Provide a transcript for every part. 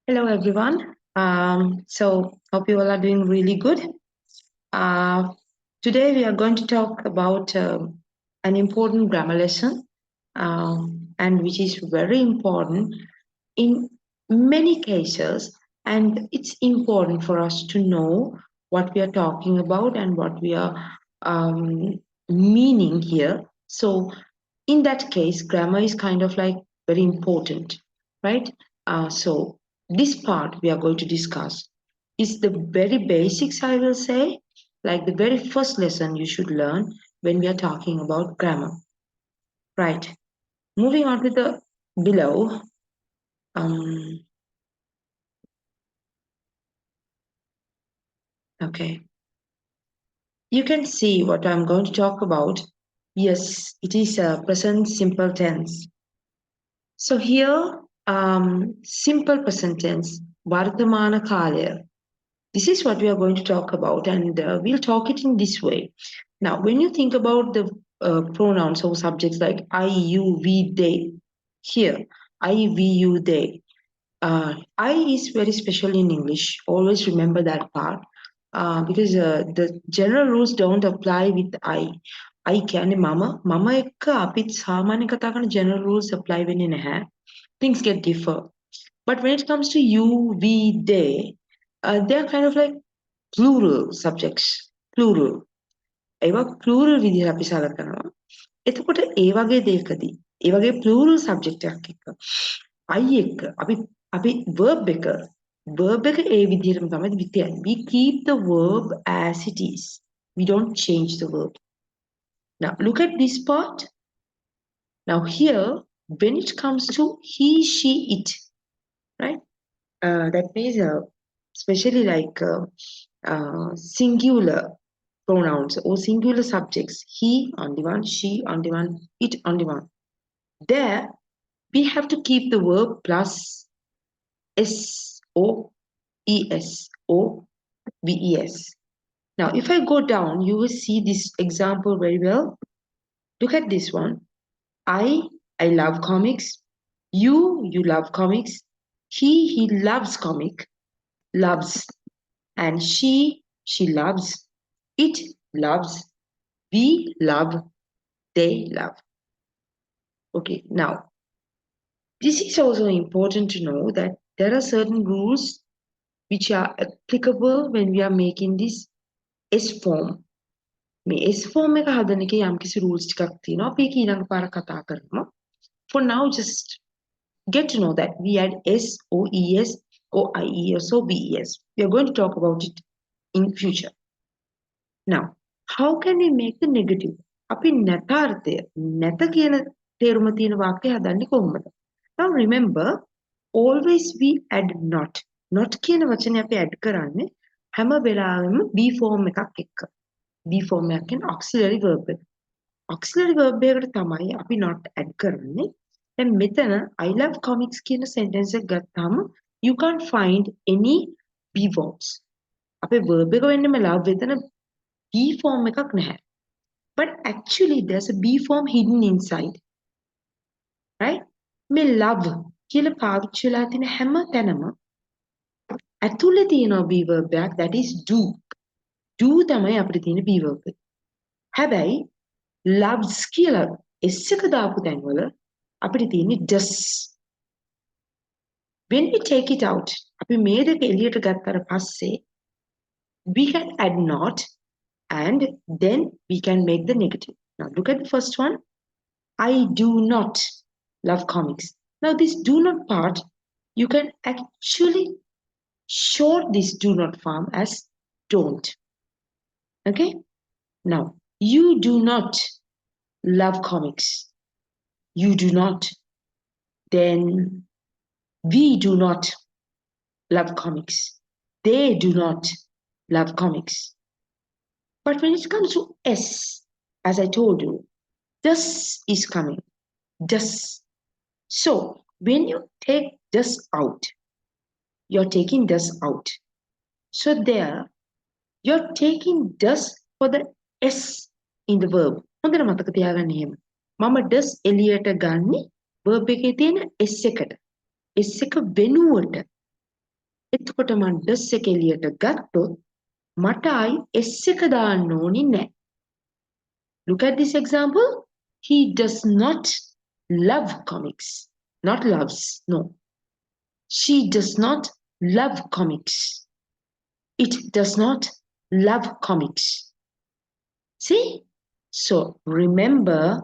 Hello, everyone. So, hope you all are doing really good. Uh, Today, we are going to talk about an important grammar lesson, and which is very important in many cases. And it's important for us to know what we are talking about and what we are um, meaning here. So, in that case, grammar is kind of like very important, right? So this part we are going to discuss is the very basics, I will say, like the very first lesson you should learn when we are talking about grammar, right? Moving on to the below. Um, okay, you can see what I'm going to talk about. Yes, it is a present simple tense. So here, simple present tense, Vardhamana Kalaya. This is what we are going to talk about, and we'll talk it in this way. Now, when you think about the pronouns or subjects like I, you, we, they, here, I, we, you, they. I is very special in English. Always remember that part because the general rules don't apply with I. I කියන්නේ මම එක්ක අපිත් සාමාන්‍ය කතා කරන general rules apply වෙන්නේ නැහැ. Things get differ. But when it comes to you, we, they are kind of like plural subjects. Plural. ඒවා plural විදිහට අපි සලකනවා. එතකොට ඒ වගේ දෙයකදී ඒ වගේ plural subject එකක් එක්ක I එක්ක අපි verb එක ඒ විදිහටම තමයි තියන්නේ. We keep the verb as it is. We don't change the verb. Now look at this part. Now here, when it comes to he, she, it, right? That means especially like singular pronouns or singular subjects. He on the one, she on the one, it on the one. There, we have to keep the verb plus S O E S O V E S. Now, if I go down, you will see this example very well. Look at this one. I love comics. You love comics. He loves comic, loves. And she loves. It loves. We love. They love. Okay, now this is also important to know that there are certain rules which are applicable when we are making this S form. මේ S form එක හදන එකේ යම්කිසි rules ටිකක් තියෙනවා. අපි ඒක ඊළඟ පාර කතා කරමු. For now, just get to know that we add S, O, E, S, O, I, E, S, O, B, E, S. We are going to talk about it in future. Now, how can we make the negative? අපි නැතාර්ථය නැත කියන තේරුම තියෙන වාක්‍ය හදන්නේ කොහොමද? Now remember, always we add not. Not කියන වචනේ අපි add කරන්නේ හැම වෙලාවෙම be form එකක් එක්ක. Be form එකක් කියන්නේ auxiliary verb එක. Auxiliary verb එකකට තමයි අපි not add කරන්නේ. දැන් මෙතන I love comics කියන sentence එක ගත්තාම you can't find any be verbs. අපේ verb එක වෙන්නම love එතන be form එකක් නැහැ. But actually there's a be form hidden inside. Right? මේ love කියලා පාවිච්චි වෙලා තියෙන හැම තැනම ඇතුලේ තියෙනවා be verb එකක්, that is do. Do තමයි අපිට තියෙන be verb එක. හැබැයි loves කියලා s එක දාපු තැන්වල අපිට තියෙන්නේ does. When we take it out, අපි මේ දෙක එළියට ගත්තට පස්සේ we can add not and then we can make the negative. Now look at the first one. I do not love comics. Now this do not part, you can actually short this do not form as don't. Okay? Now, you do not love comics. You do not. Then we do not love comics. They do not love comics. But when it comes to S, as I told you, this is coming. This. So when you take this out, you're taking this out. So there, you're taking this for the S in the verb. හොඳට මතක තියාගන්න එහෙම. මම does එළියට ගන්නේ verb එකේ තියෙන S එකට. S එක වෙනුවට එතකොට මම does එක එළියට ගත්තොත් මට ආයි s එක දාන්න ඕනේ නැහැ. Look at this example. He does not love comics. Not loves, no. She does not love comics. It does not love comics. See? So remember,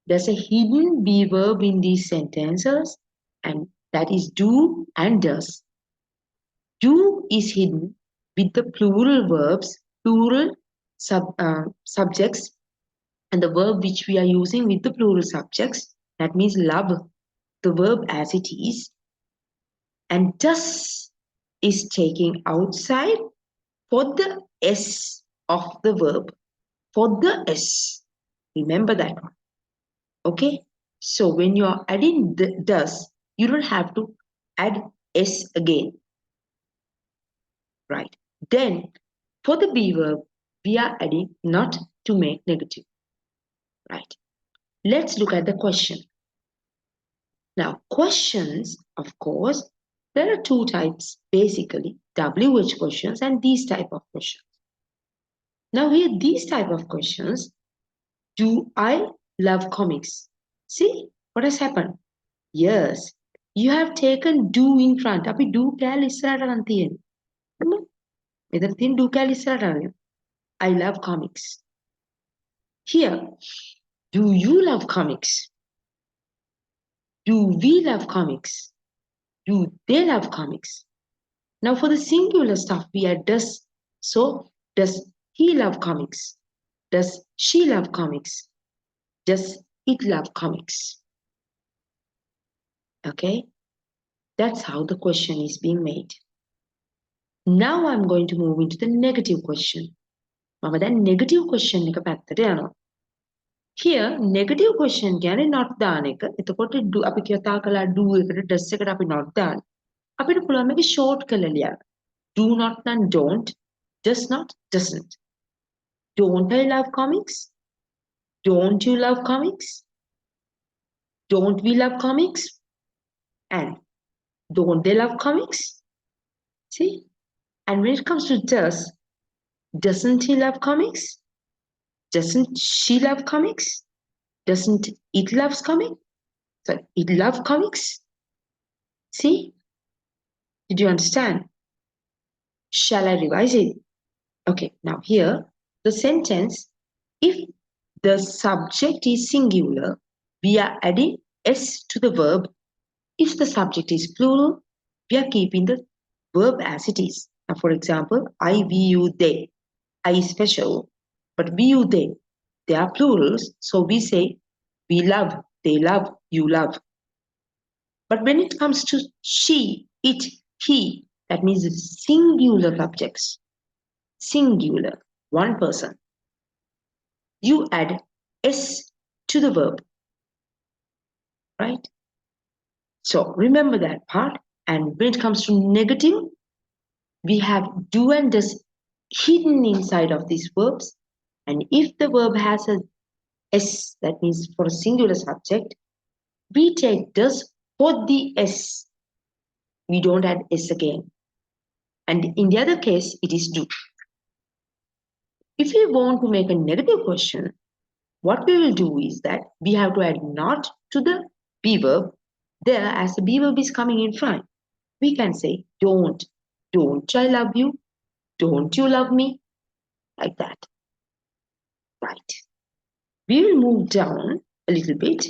there's a hidden be verb in these sentences, and that is do and does. Do is hidden with the plural verbs, plural subjects, and the verb which we are using with the plural subjects. That means love, the verb as it is. And does is taking outside for the S of the verb. For the S. Remember that one. Okay? So when you are adding the does, you don't have to add S again. Right? Then for the be verb, we are adding not to make negative. Right? Let's look at the question. Now, questions, of course, there are two types basically, WH questions and these type of questions. Now here, these type of questions, do I love comics? See what has happened? Yes, you have taken do in front. අපි do කෑල්ල ඉස්සරහට අරන් තියෙන්නේ. මෙතන තියෙන do කෑල්ල ඉස්සරහට අරගෙන. I love comics. Here, do you love comics? Do we love comics? Do they love comics? Now for the singular stuff, we add does. So, does he love comics? Does she love comics? Does it love comics? Okay? That's how the question is being made. Now I'm going to move into the negative question. මම දැන් negative question එක පැත්තට යනවා. Here, negative question කියන්නේ not දාන එක. එතකොට do අපි කතා කළා do එකට does එකට අපි not දාන. අපිට පුළුවන් මේක short කරලා ලියන්න. Do not and don't, does not, doesn't. Don't I love comics? Don't you love comics? Don't we love comics? And don't they love comics? See? And when it comes to doesn't he love comics? Doesn't she love comics? Doesn't it love comics? So it love comics? See? Did you understand? Shall I revise it? Okay, now here, the sentence, if the subject is singular, we are adding S to the verb. If the subject is plural, we are keeping the verb as it is. Now, for example, I, we, you, they. I is special, but we, you, they are plurals. So we say, we love, they love, you love. But when it comes to she, it, he, that means singular subjects. Singular, one person. You add S to the verb. Right? So remember that part. And when it comes to negative, we have do and does hidden inside of these verbs. And if the verb has a S, that means for a singular subject, we take does for the S. We don't add S again. And in the other case, it is do. If we want to make a negative question, what we will do is that we have to add not to the be verb. There, as the be verb is coming in front, we can say don't. Don't I love you? Don't you love me? Like that. Right. We will move down a little bit.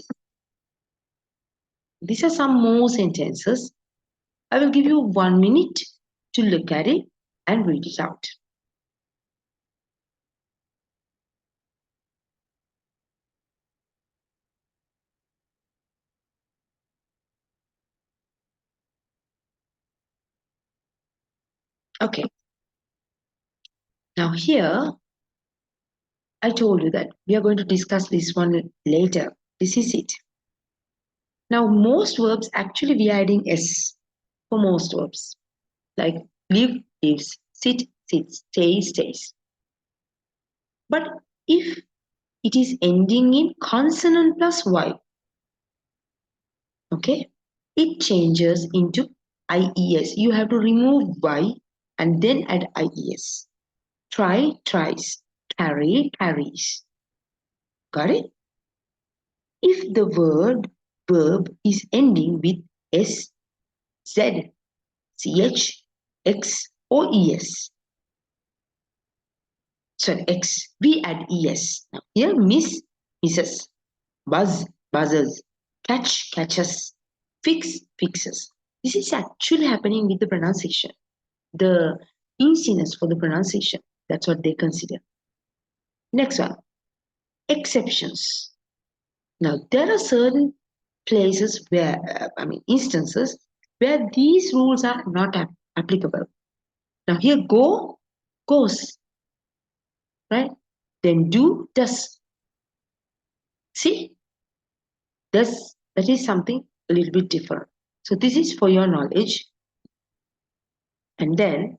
These are some more sentences. I will give you 1 minute to look at it and read it out. Okay. Now here, I told you that we are going to discuss this one later. This is it. Now, most verbs actually we are adding S for most verbs. Like live, lives, sit, sits, stay, stays. But if it is ending in consonant plus Y, okay, it changes into IES. You have to remove Y and then add IES. Try, tries. Carry, carries. Got it? If the verb is ending with S, Z, CH, X, or ES. Sorry, X, we add ES. Now here, miss, misses. Buzz, buzzes. Catch, catches. Fix, fixes. This is actually happening with the pronunciation. The easiness for the pronunciation. That's what they consider. Next one, exceptions. Now, there are certain places where, instances where these rules are not applicable. Now, here go, goes, right? Then do, does. See, that is something a little bit different. So, this is for your knowledge. And then,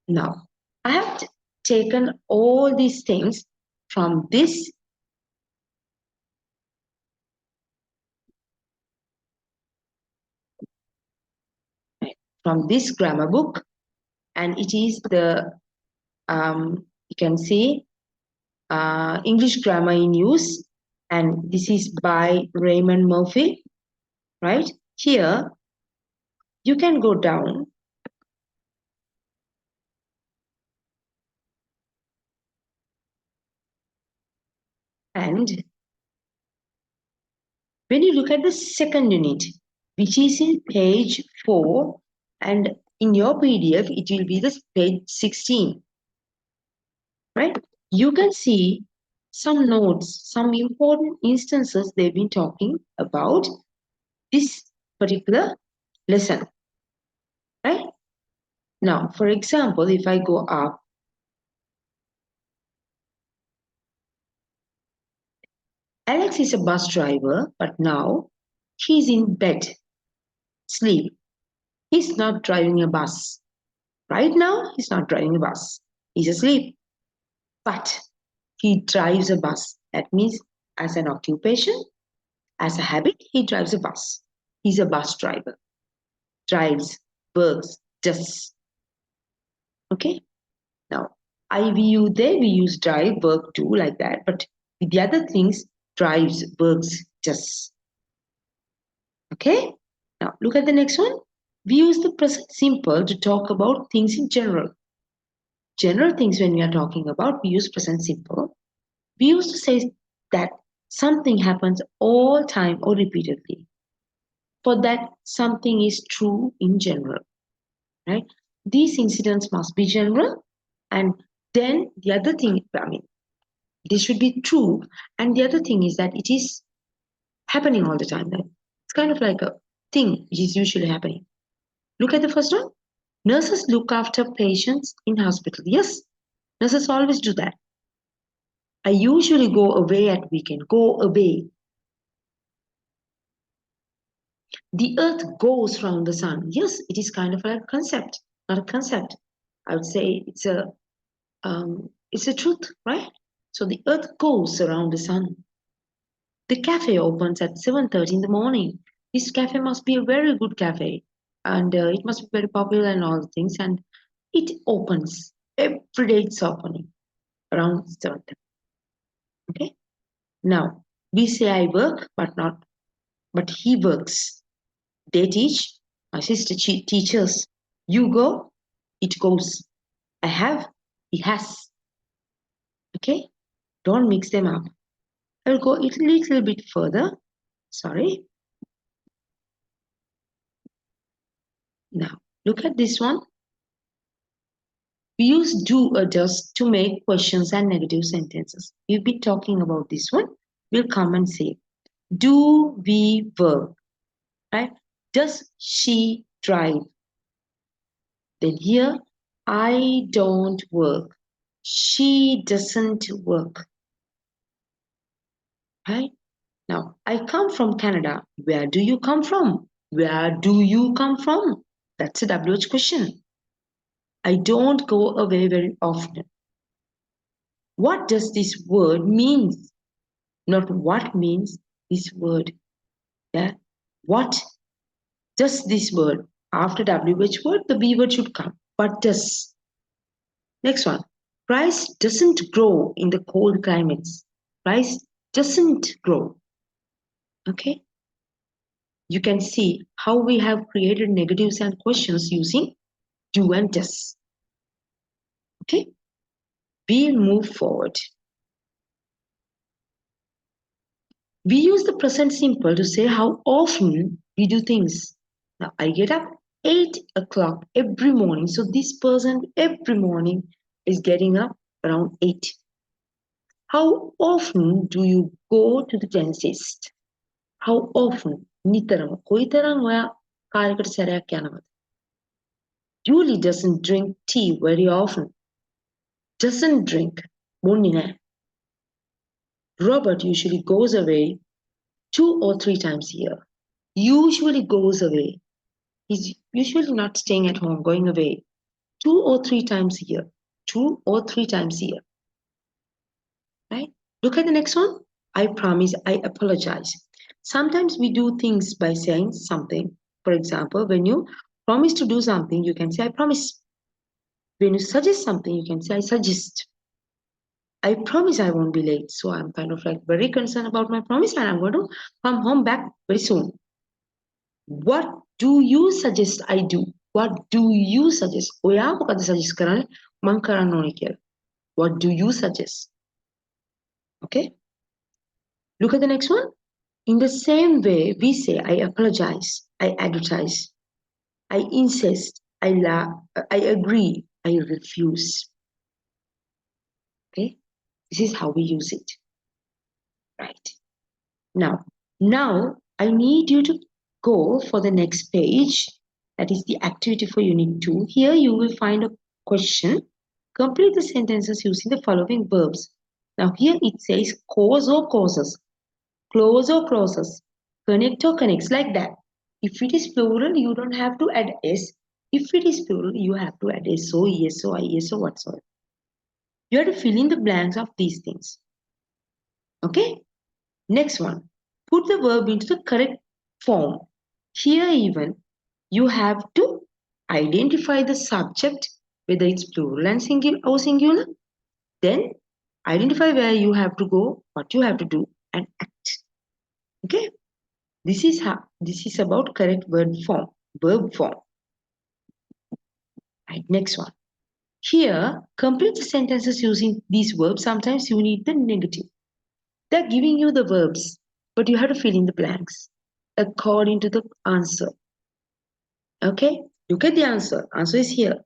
now, I have taken all these things from this grammar book, and it is the you can see English Grammar in Use, and this is by Raymond Murphy, right? Here you can go down and when you look at the second unit, which is in page 4, and in your PDF it will be the page 16, right? You can see some notes, some important instances they've been talking about this particular lesson, right? Now, for example, if I go up, Alex is a bus driver, but now he's in bed, sleep. He's not driving a bus. Right now, he's not driving a bus. He's asleep. But he drives a bus. That means as an occupation, as a habit, he drives a bus. He's a bus driver. Drives, works, does. Okay? Now, we use drive, work, do like that. But with the other things, drives, works, does. Okay? Now, look at the next one. We use the present simple to talk about things in general. General things when we are talking about, we use present simple. We used to say that something happens all time or repeatedly. For that, something is true in general, right? These incidents must be general, and then the other thing, this should be true, and the other thing is that it is happening all the time. Right? It's kind of like a thing which is usually happening. Look at the first one. Nurses look after patients in hospital. Yes, nurses always do that. I usually go away at weekend. Go away. The earth goes round the sun. Yes, it is kind of a concept, not a concept. I would say it's a truth, right? So the earth goes around the sun. The cafe opens at 7:30 in the morning. This cafe must be a very good cafe, and it must be very popular and all the things. And it opens every day. It's opening around 7:30. Okay. Now we say I work, but he works. They teach, my sister teaches. You go, it goes. I have, he has. Okay? Don't mix them up. I'll go a little bit further. Sorry. Now, look at this one. We use do or does to make questions and negative sentences. We've been talking about this one. We'll come and say, do we work? Right? Does she drive? Then here, I don't work. She doesn't work. Right? Now, I come from Canada. Where do you come from? Where do you come from? That's a WH question. I don't go away very often. What does this word mean? Not what means this word. Yeah. What does this word? After WH word, the B word should come. What does? Next one. Rice doesn't grow in the cold climates. Rice doesn't grow. Okay. You can see how we have created negatives and questions using do and does. Okay. We move forward. We use the present simple to say how often we do things. Now, I get up 8 o'clock every morning. So this person every morning is getting up around 8. How often do you go to the dentist? How often? නිතරම. කොයිතරම් ඔයා කාලයකට සැරයක් යනවද? Julie doesn't drink tea very often. Doesn't drink. බොන්නේ නැහැ. Robert usually goes away 2 or 3 times a year. Usually goes away. He's usually not staying at home, going away 2 or 3 times a year. 2 or 3 times a year. Right? Look at the next one. I promise, I apologize. Sometimes we do things by saying something. For example, when you promise to do something, you can say, I promise. When you suggest something, you can say, I suggest. I promise I won't be late. So I'm kind of like very concerned about my promise and I'm going to come home back very soon. What do you suggest I do? What do you suggest? ඔයා මොකද suggest කරන්නේ? මං කරන්න ඕනේ කියලා. What do you suggest? Okay? Look at the next one. In the same way, we say, I apologize, I advertise, I insist, I agree, I refuse. Okay? This is how we use it. Right. Now I need you to go for the next page. That is the activity for unit 2. Here you will find a question. Complete the sentences using the following verbs. Now here it says cause or causes, close or closes, connect or connects, like that. If it is plural, you don't have to add s. If it is plural, you have to add so, eso, eso, whatsoever. You have to fill in the blanks of these things. Okay? Next one. Put the verb into the correct form. Here even, you have to identify the subject, whether it's plural and singular. Then identify where you have to go, what you have to do, and act. Okay? This is about correct verb form. Right, next one. Here, complete the sentences using these verbs. Sometimes you need the negative. They're giving you the verbs, but you have to fill in the blanks according to the answer. Okay? Look at the answer. Answer is here.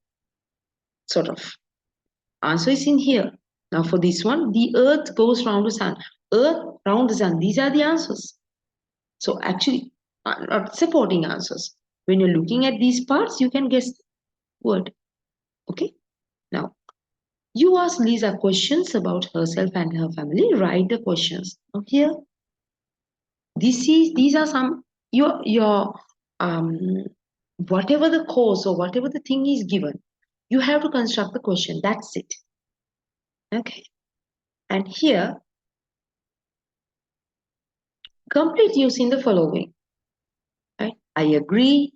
Sort of. Answer is in here. Now for this one, the earth goes round the sun. Earth round the sun. These are the answers. So actually, not supporting answers. When you're looking at these parts, you can guess the word. Okay? Now, you ask Lisa questions about herself and her family. Write the questions. Now here, these are some your whatever the course or whatever the thing is given, you have to construct the question. That's it. Okay. And here, complete using the following. Right? I agree.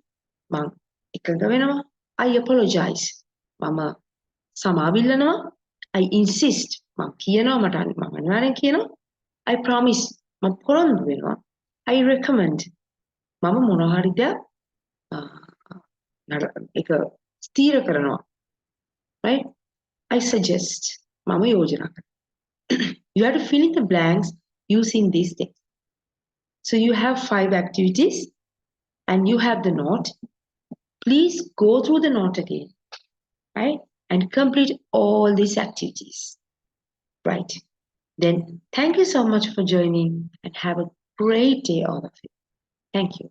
මං එකඟ වෙනවා. I apologize. මම සමාව ඉල්ලනවා. I insist. මං කියනවා මට මං අනිවාර්යෙන් කියනවා. I promise. මං පොරොන්දු වෙනවා. I recommend. මම මොනවා හරි දෙයක් එක ස්ථීර කරනවා. Right? I suggest. මම යෝජනා කරනවා. You have to fill in the blanks using these things. So you have 5 activities and you have the note. Please go through the note again, right? And complete all these activities, right? Then thank you so much for joining and have a great day, all of you. Thank you.